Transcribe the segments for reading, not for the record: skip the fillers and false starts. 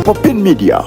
Popin Media.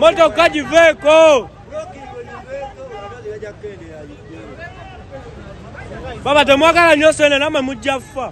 Moto kajiveko baba temwagala nyose ene namwe mujja ffa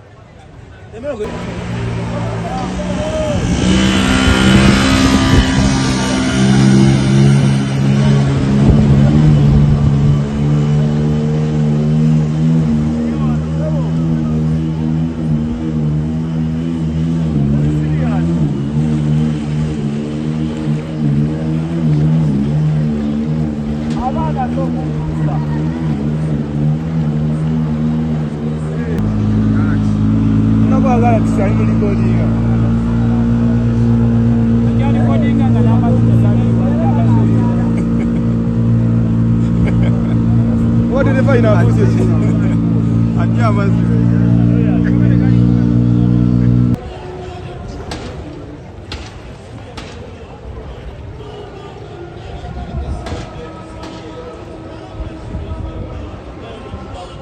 What did they find out?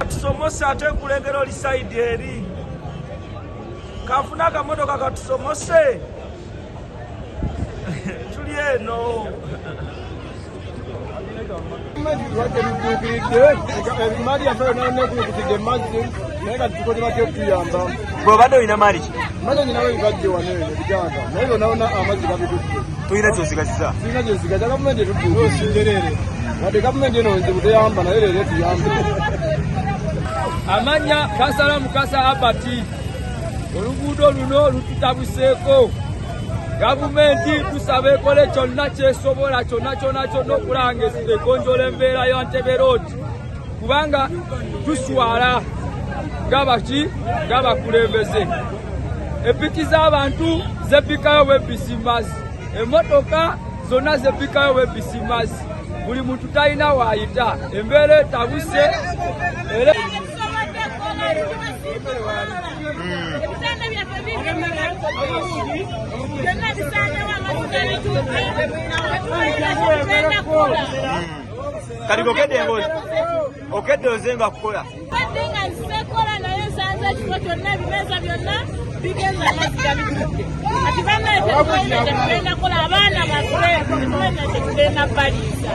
Tusomose ate kulengera oli side eri kafuna akamotoka katusomose tuli eno Mali ya feo na nekukutide maji neka tukote batyo tuyamba bw'obadde olina maali ki? Manya nyina webibajje wano ebyo bijanda. Naye bonaona amazzi gabitudde. Tulina kyosigaziza. Tulina kyosigaza gavumenti etudde osingerere. Wadde gavumenti eno nze buteyamba naye leero tuyambe. Amanya Kasala Mukasa Abati. Oluguudo luno lututabuseeko. Gavumenti tusaba ekole kyonna kyesobola kyonna okulanga egonjoola embeera ya Ntebe Road. Kubanga tuswala ng'abakulembeze. Epiki z'abantu zebbikayo bwebbisimbazi. Emmotoka zonna zebbikayo bwebbisimbazi. Buli muntu talina waayita. Embeera etabuse era kati okedde ngozi okedde ozenga kukola nga nsekola naye nsanze ekifo kyonna ebimeeza byonna bigenza amazzi gabitudde kati banaetetubaina kyetugenda kukola abaana baffe tubaina kyetugenda baliisa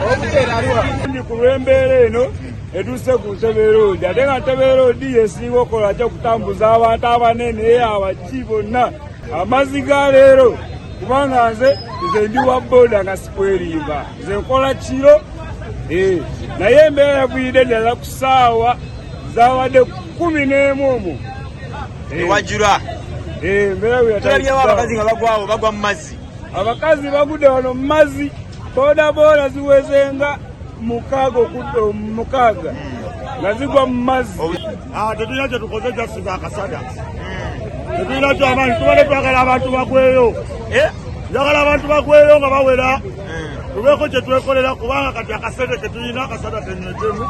ku lw'embeera eno etuuse ku Ntebe Road ate nga Ntebe Road yesinga okola kyo okutambuza abantu abanene abaki bonna amazzi ga leero kubanga nze ndi wa boda nga sikweringa nze nkola kiro naye embeera yagwidde ddala ku ssaawa zawadde 11 omwo ewajjula tulabyewo abakazi nga bagwawo bagwa mu mazzi abakazi bagudde wano mu mazzi bodaboda ziwezenga mukaaga nga zigwa mu mazzi Tetulina kye tukoze jasiga akasada. Tetulina kyamaanyi tubadde twagala abantu bagweyo. Njagala abantu bagweyo nga bawera. Tubeeko kye twekolera kubanga kati akasente ke tulina akasada tenyetemu.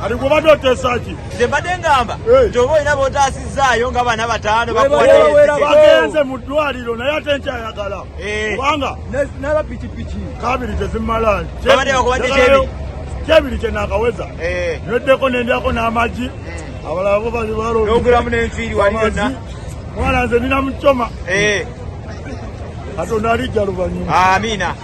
Ati gwe oteesa ki? nze mbadde ngamba nti oba olina b'otaasizzaayo nga bana bataano bagenze mu ddwaliro naye ate nkyayagala. Kubanga n'abapikipiki kabiri tezimala. Babadde bakubadde kyebiri? Kyebiri kye naakaweza. Nweddeko nendyako n'amagi. Abalala bo bali balonda. n'ogulamu n'enviiri wali yonna. Mwana nze nina mucoma. Katonda alijja luvannyuma. Amiina.